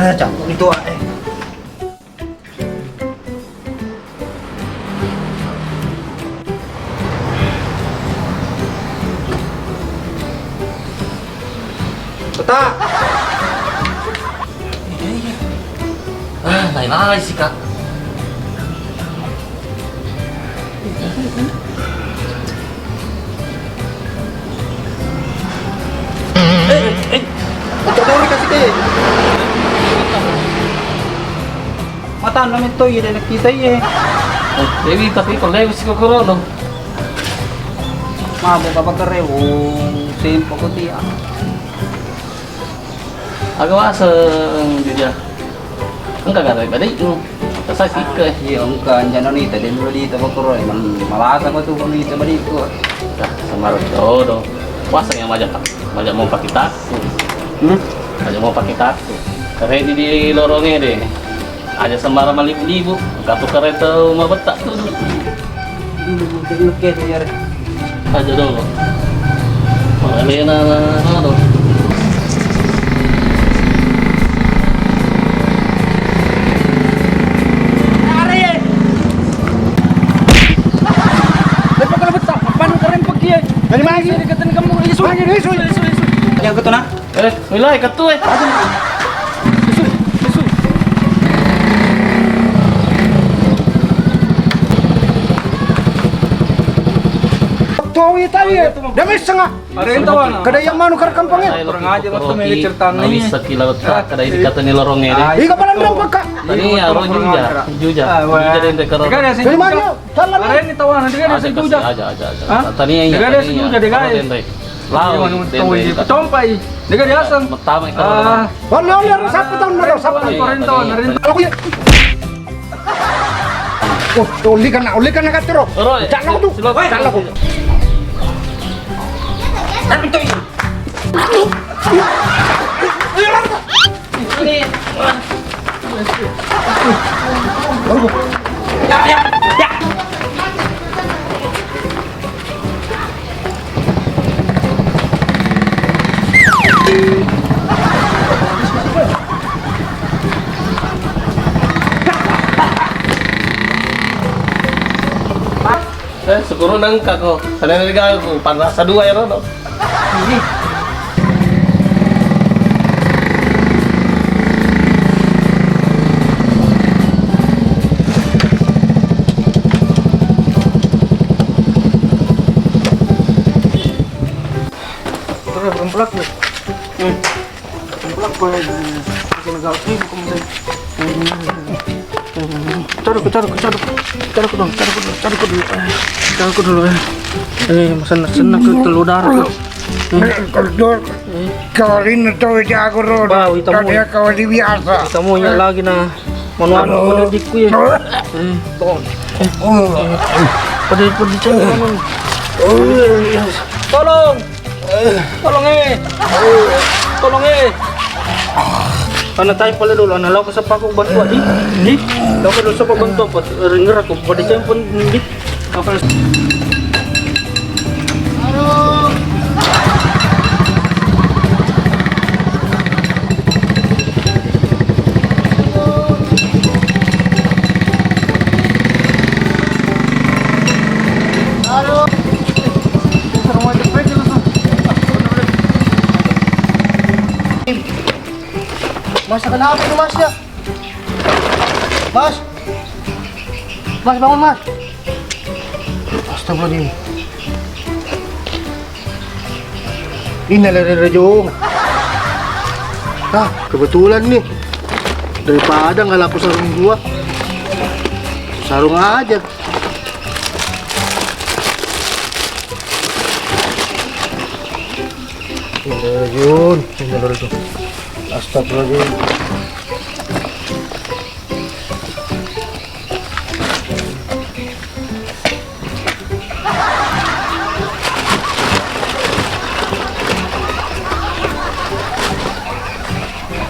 Campur itu Kota. Lain-lain sih kak. Betul kasih deh. Mata namin to yun nakita eh. Dewi tapi kalau lewat sih kok no. Mabo kapag kare simple ko tiya. Agawa sa dia. Enggak ada badai itu. Saya sih ke. Iya, kan jangan nih tadi dulu di tempat koro emang malasa ko tuh nih coba di ko. Sama do. Puasa yang majak mau pakai taku. Aja mau pakai taku. Karena di lorongnya deh. Aja sembarang malibu-libu. Kartu kereta mau betak tuh. Oke, biar Aja dong. Mana dong. dari mana sih deketin kamu isu yang ketu na Wilai ketu isu Tawi tadi dami setengah Ada yang tahu anak. kada yang manu kar kampangnya Kurang aja waktu milih ceritanya ini. Bisa kilau tak kada ini kata ni lorongnya deh. ika palan ram paka Ini ya ro juja. Juja dari dekaro. dari mana salah Ada yang tahu anak dia ada sejuta. Aja. Tani yang Dia ada sejuta dia guys. Lau Tahu ini compai. Dia dia asam. Pertama itu. oleh satu tahun na satu tahun Rentau. kalau kuya oh uli kan na katero cakna ko tu cakna ko tapi to ya Siguro nangka ko. Sana niligaw ko para sa dua ya no. Terus gemplak nih. Gemplak boleh ginagawa sih kemudian. Cari ko dulu. Masan ke telur darah. Koridor kawarin na to jago ro Baw, ito mo. kaya kawali biasa Kita mo niya lagi na manuano ko na dik ko eh. Pwede siya naman. Tolong! Tolong eh! Tolong eh! Ano tayo pala dulu, nalaw ko sa pakong bantuan, di? Law ko dulu sa pagbantuan, ringar ako, pwede siya pun, di? Okay. Mas, kenapa itu mas ya? Mas, bangun mas. Astagfirullahaladzim. Ini lari Jung. Nah, kebetulan nih. Daripada nggak laku sarung gua, sarung aja. Ini Jun, ini lari Jung. Astagfirullahaladzim.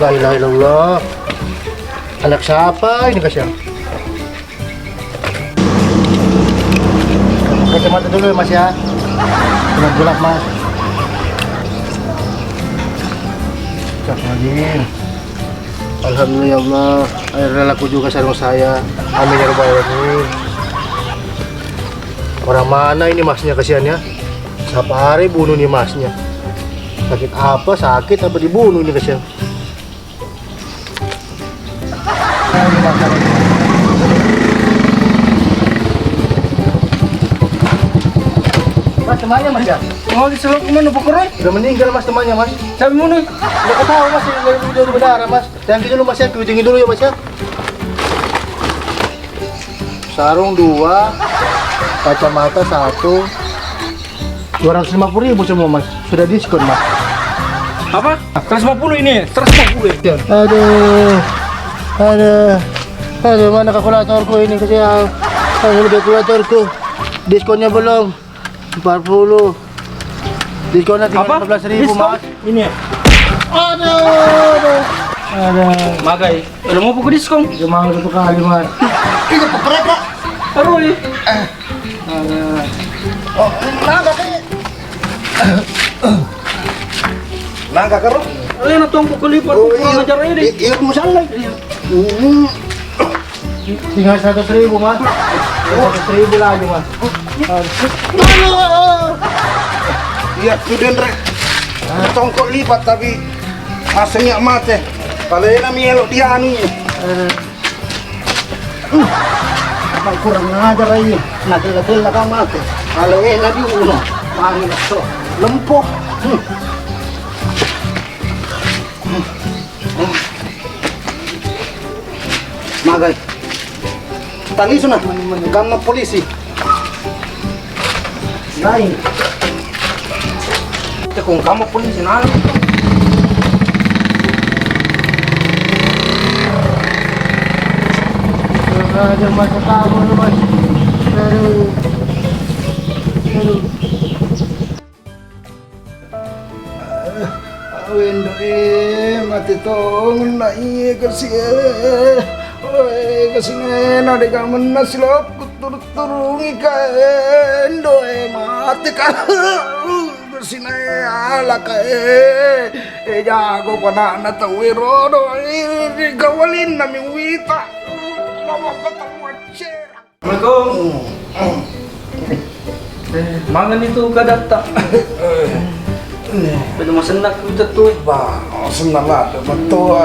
La ilaha illallah. Anak siapa ini Kasya? Kacamata dulu ya Mas ya. Dengan gelap Mas. Astagfirullahaladzim. Alhamdulillah ya Allah, akhirnya laku juga sarung saya. Amin ya rabbal alamin. Orang mana ini masnya kasihan ya? Siapa hari bunuh nih masnya? Sakit apa? Sakit apa dibunuh ini kasihan? Mas temannya mas ya? Mau diselok kemana Pak Roy? Udah meninggal mas temannya mas. Sabi mo na. Udah ketahu mas, dari video di bandara mas. Jangan gitu dulu mas ya, piutingin dulu ya mas ya. Sarung 2, kacamata 1, 250.000 semua mas. Sudah diskon mas. Apa? 150 ini, 150 ya? Aduh, mana kalkulatorku ini kasihan. Aduh, kalkulatorku. Diskonnya belum. 40. Diskonnya tinggal 14.000 mas. Ini ya? Aduh. Magay. Alam mo po ko diskong? Cuma satu kali mas. Ini pepret pak. Roy. Oh, naga kayaknya. Naga karo. Alin na itong kukalipat ko kurang ajar ini. Iya, masalah. Tinggal 100.000 mas. 100.000 lagi mas. Iya, sudah Andre. Tongkol lipat tapi aslinya mate. Kalau yang mielo dia nih. Apa kurang ajar aja. Nakil-nakil lah kan mate. Kalau lagi uno. Panggil so. Lempok. Magay. Tangis na. Gamma polisi. Lain. Ito kung kamo po ni sinalo. Ajar mas kamu lu mas. Aduh. Wendo mati tong na iya kasi kasi na de gaman na silap turungi ka endo mati ka kasi na ala ka jago pa na tawiro do gawalin na mi wita Assalamualaikum. Mangan itu kadata. Pwede masanak kita tuh. Ba, senang lah. Betul,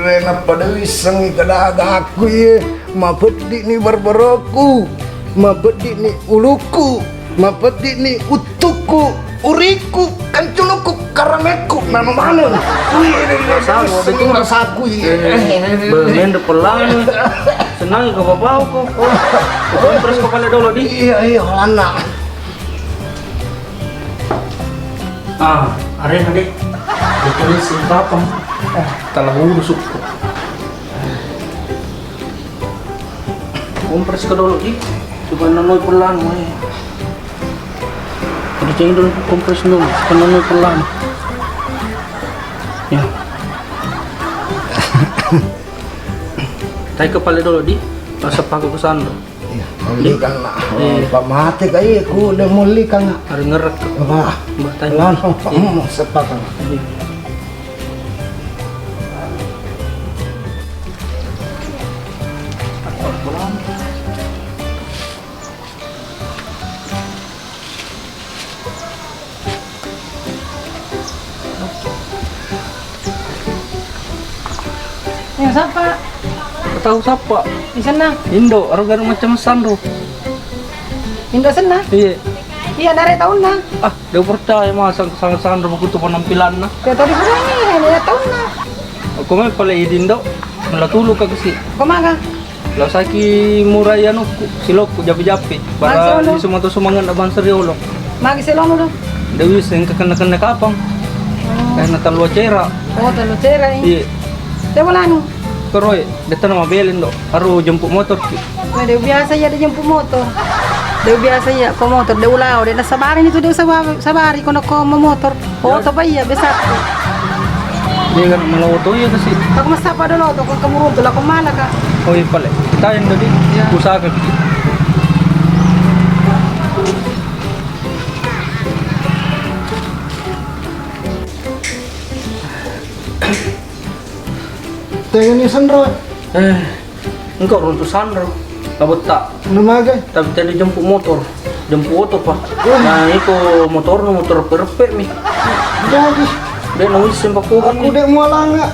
rena pada wisang ikalaga aku ye. Mapedi ni barbaraku, mapedi ni uluku, mapedi ni utuku, uriku, kancunuku, karameku, nama mana? Sama, betul rasaku ye. Bermain depan senang ke bapak ko. Terus kepala dulu di. Iya, anak. Are na di. Ditulis yung tapang. Talagang urusok ko. Kompres ka dulu di. Coba nanoy pelan mo eh. Ada cengin dulu kompres dulu. Nanoy pelan. Ya. Tayo kepala dulu di. Pasap ako ke sana. Malikan lah. Pamati kayo, kuda mulikan. Are ngerak. Ba, Batay. lan, sepakan. Yang siapa? Tahu siapa? Di sana. Indo, orang macam Sandro. Indo sana. Iya. Iya dari tahun na. Dia percaya masa sangat Sandro begitu penampilan na. Kaya tadi ko lang dari tahun na. Ako may pala Indo, malatulog ka kasi. Kumaga. Lasaki muray ano, silok ko japi-japi. Para Magsolo. di sumanto-sumangan abang seriolo. Magi silong ulo. Dewis yang kakan-kakan kapang. Kaya natalwa cera. Oh, talo cera eh. Iya. Saya wala no. Keroy, dito na mabelin do. Aro jemput motor. May daw biasa ya dia jemput motor. Daw biasa ya ko motor daw ulao dia nasabari nito daw sabari ko nako motor. Oh, to ba iya besar. Dia kan melauto ya kasi. Ako masapa dulu to kung kamurun to la ko malaka. Oh iya pala. Tayo na di. Usaha ka. Tengok ni Sandro. Engkau runtuh Sandro. Kabut tak. Nama ke? Tapi tadi jemput motor. Jemput auto pak. Nah itu motor perpek mi. Jadi Dia nangis sempak aku. aku dek mualanga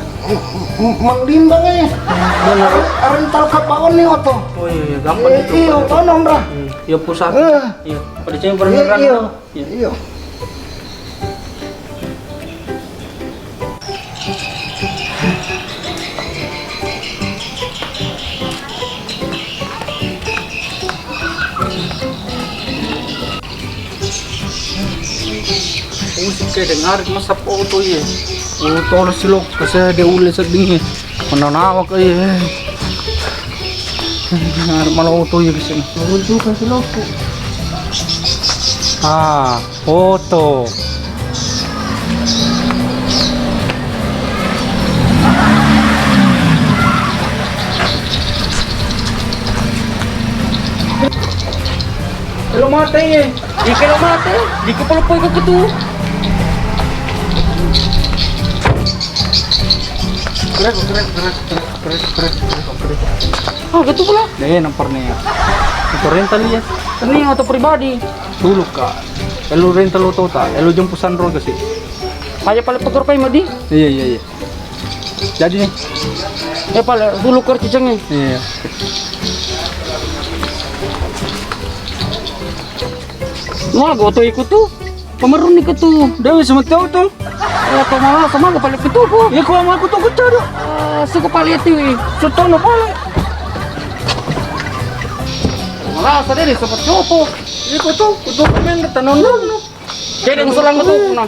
mendimbang ya. Benar. Rental kapaon nih oto. Oh iya, gampang itu. Iya, otonom dah. Ya pusat. Iya. Pada cewek Iya, beneran. iya. Iya. Iya. Musik kayak dengar masa auto ya. Auto lah silok kasi dia uli sedih. Menanawa kayak. Dengar malah auto ya kesini. Runtuh kan silokku. Ah, auto. Kalau mati ya, kalau mati, di kepala poy ko tu. Ah, gitu pula. Deh, namparnya. Itu rental ya. Ini auto pribadi. Dulu kak. Elu rental auto tak. Elu jemput Sandro ke sih. Aja paling peker pay madi. Iya. Jadi nih. Paling dulu kercicengnya. Iya. Wah, gue tuh ikut tuh. Pemerun ikut tuh. Dewi sama tahu tuh. Malah sama gue paling itu kok. Ya kau mau aku tuh cari. Suka paling itu. Sudah no paling. Malah sadari sempat copo. Ikut tuh main tanam no. Jadi yang selang tuh nah.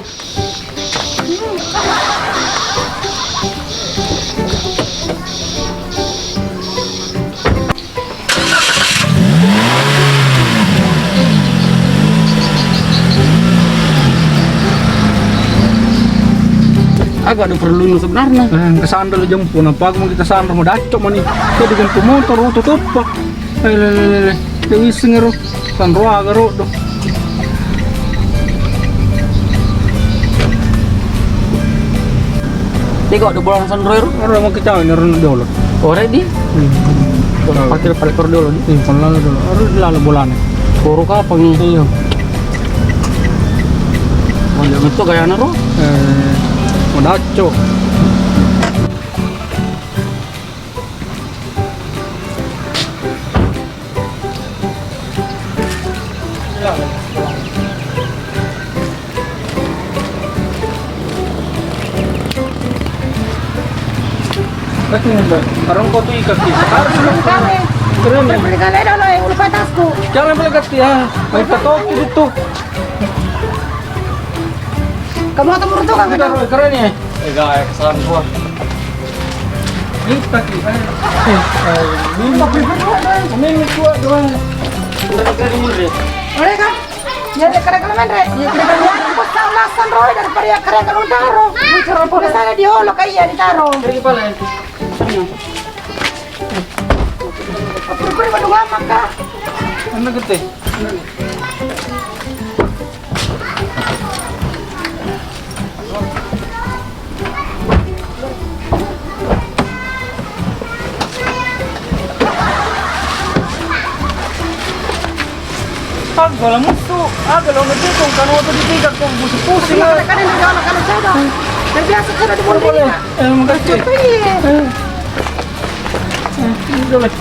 Agak ada perlu sebenarnya. Kesandal jemput apa aku mau kita sandal mau dacok mani. Jadi jemput motor untuk tupak. Lele. Dewi sengero. Sandro agak ro. Dia kok ada bolang Sandro itu? Orang mau kita ini orang dulu. Oh ready? Parkir dulu nih. Lalu dulu. Lalu bolanya. Koro apa nih? Iya. Oh ya itu gaya naro. Daco. Orang kau tuh ikat kita. Harus kami. Keren ya. Belikan aja dulu yang lupa tasku. Jangan beli ya. Baik tak itu. Kamu atau menurut kan? Keren ya. Guys, kesalahan gua. Kita kita. Ini gua doang. Udah keren deh. Boleh kan? Ya keren main re. Ya keren ya. Aku salasan roy daripada ya keren kalau taruh. Bicara boleh sana diolok kayak ditaruh. Dari kepala. Aku beri batu gamak kak. Mana gede? Agak lah musuh, agak lah ngedukung kan waktu ditingkat kok pusing-pusing lah. Kan yang diolok kalau saya dong. Dan biasa cara di bola Boleh. Makasih. Boleh.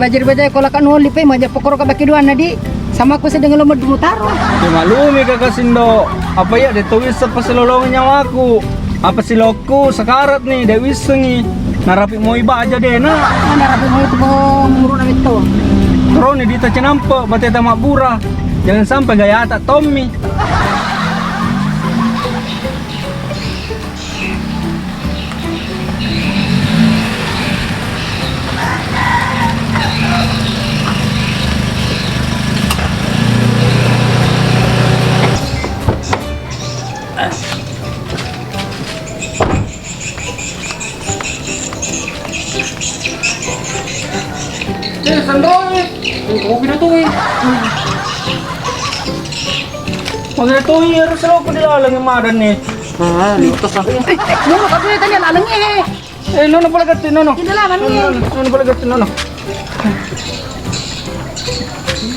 Bajar-bajar kalau kan holi pe majar pokoro ka baki dua nadi sama aku sedang lomba dulu taruh. Ya malumi kakasindo. Apa ya ditulis apa silolongin nyawaku. Apa siloku sekarat nih Dewi sengi. Narapi mau iba aja deh nak. Mana rapi mau itu mau murun na itu. Terus nih dita cenampe bateta makbura. Jangan sampai gaya tak Tommy. Kopi na to eh. Maganda to eh. Harus ako panilalang yung madan eh. Lutos na. Nono, kasi tanya lalang eh. Eh, nono pala gatin, nono. Kinalaman eh. Nono pala gatin, nono.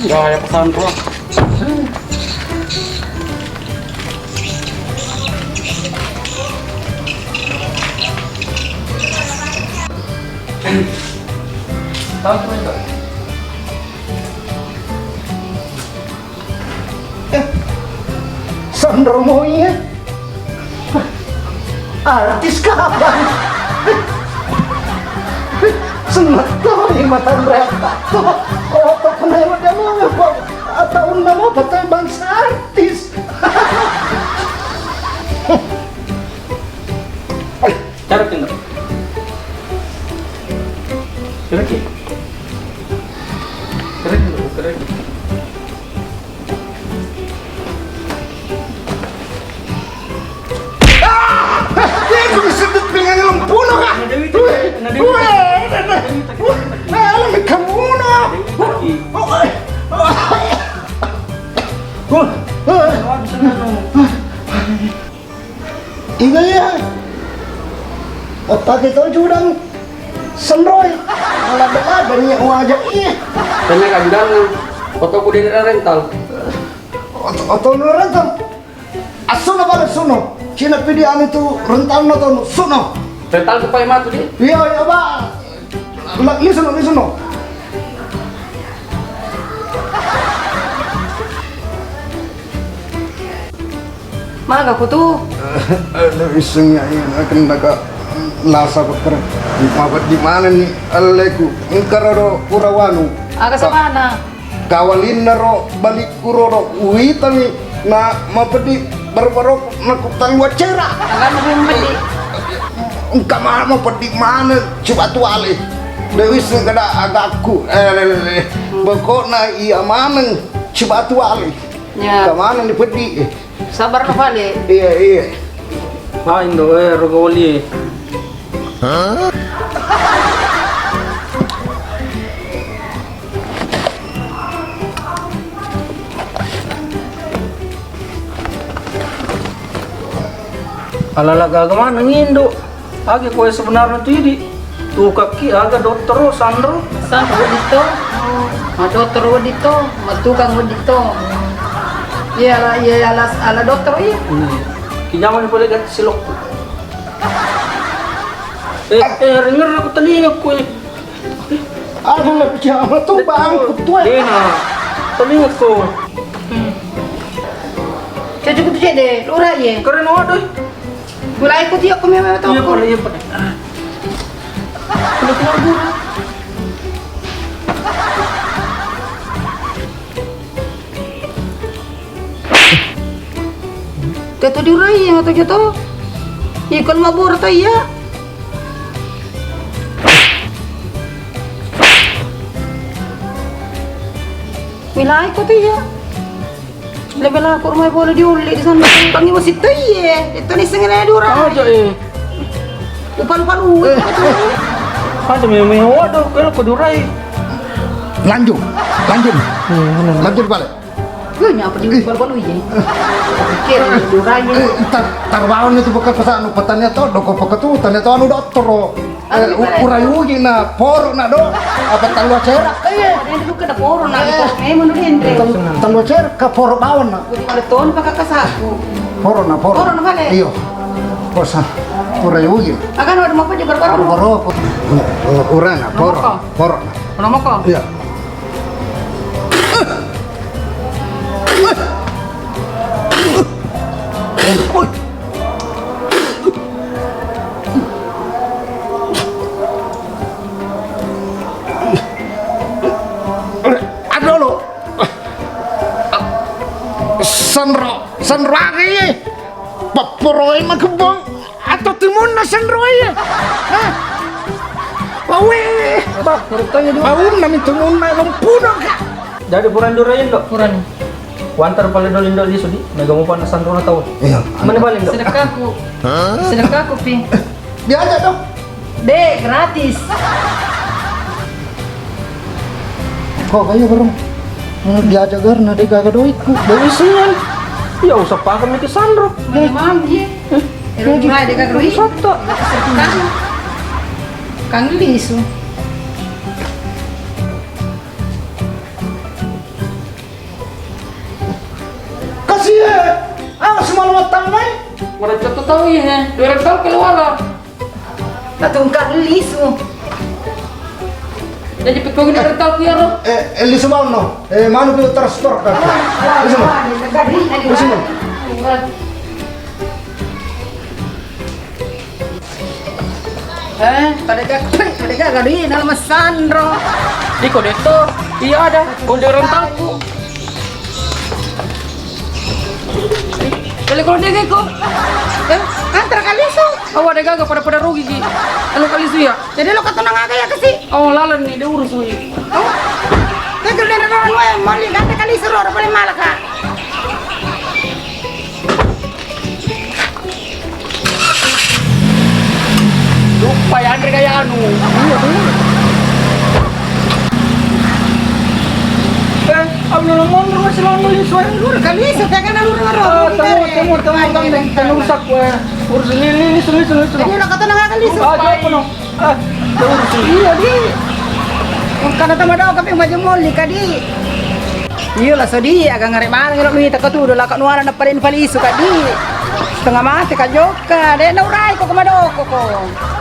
Gaya pa Sandro. Sandro mo iya. Artis ka ba? Senat to, mata mereka to. Oh, penayang dia mau apa? Atau nama betul bangsa artis. Cara tinggal. Kira ki. Kira. Dia bisa dengan lempuno kah? Alam kamu no. Iya ya. Otak itu jurang senroy. Malah banyak wajah iya. Tanya kandang foto ku di rental. Atau rental. Asuno balik suno. Cina video itu rental nonton suno. Rental ku pakai matu di. Iya iya ba. Lisono. Mana aku tuh? Ada isengnya ini akan naga lasa beker. Mabat di mana nih? Aleku engkararo purawanu. Agak sama mana? Kawalin naro balik kuroro uitami na mapedi barbarok nakutan wacera. Agak lebih mati. Engka mau pedi mana coba tuale. Dewi segala agakku. Pokoknya iya mana coba tuale. Ya. Kemana nih pedi? Sabar na pali. Iya. Ah, indo rogoli. Alala gagawa nang indo. Agi ko sebenarnya tidi. Tu kaki aga dokter Sandro. Sandro dito. Dokter dito. Matukang dito. Iya ala dokter iya. Kinyaman pala gat silok. Ringer aku telinga ko eh. Ano na pijama to bang kutuan. Dena. Telinga ko. Cucu kutu deh, lura ye. Keren waduh. Gulai ko tiyak ko memang Iya tahu. pala, iya pala. Kulit na gura. Teto diurai yang atau jatuh. Ikon mabur atau iya. Wilayah ko tuh ya. Lebih lah aku rumah boleh diuli di sana. Tangi masih tuh ya. Itu nih sengaja diurai. Aja eh. Upal-upal uwi. Aja may waduh, kalau ko durai. Lanjut. Lanjut balik. Gue nyapa di upal-upal uwi. Pikir diurai. Tarbaon itu bukan pesan petanya to doko peketu tanya to anu doktoro. Urayugi na poro na do. Apa talwa cerak Iya, ada dulu kena poro na. Memang dulu endre. talwa cerak ka poro bawon na. Gue ada ton pakai kasaku. Poro na poro. Poro na balik. Iyo. Kosa. Urayugi. Akan ada mau di berbaru. Poro. Urana poro. Poro. Nama kau? Iya. Aduh lo. Senro lagi. Paporoi mah kebong atau timun na senro ya. Hah? Wih, bau nami timun na lempuno ka. Jadi puran durain dok. Kurang. Wantar pala dolin dok di sudi. Mega mo pa na Sandro na taon. Iya. Mana balik dok? Sedekahku. Sedekahku pi. Diajak dong. Dek gratis. kok kayak bareng. Diajak karena dia kagak duitku. Dari sian. Ya usah pakai ke Sandro. Memang iya. Mulai dia kagak duit. Soto. Kang Lisu. Kasih ya. Semalam matang main. Wadah kita tahu ya. Dua tahu keluar. Tatung Kang Lisu. Jadi pekau ini ada tahu ya lo. Eli semalam no. Mana tuh transport kan? Sini. Tadi gak duit nama Sandro. Di konektor. Iya ada. Konde rentalku. Kalau dia kok. Antar Kalisu. Awak ada gagak pada rugi ki. Kalau kali itu ya. Jadi lo ketunang agak ya kasih. Oh lalan nih dia urus nih. Oh. Tegel dari orang gue mau lihat Kalisu orang boleh malah kak. Lupa ya Andre kayak anu. Abang ngomong masih lama ini suara Lur Kalisu kayak kan lur ngorok. Temu rusak gue. Urus ini. Jadi lo ketunang agak Kalisu. Apa no? Urus Iya di. Karena teman dong tapi maju moli kadi. Iya lah sodi agak ngarep mana ngelok duit tak tuh lah kak nuara na parin Kalisu kadi. Setengah mati kak joka. Dek naurai kok kemadoko kok.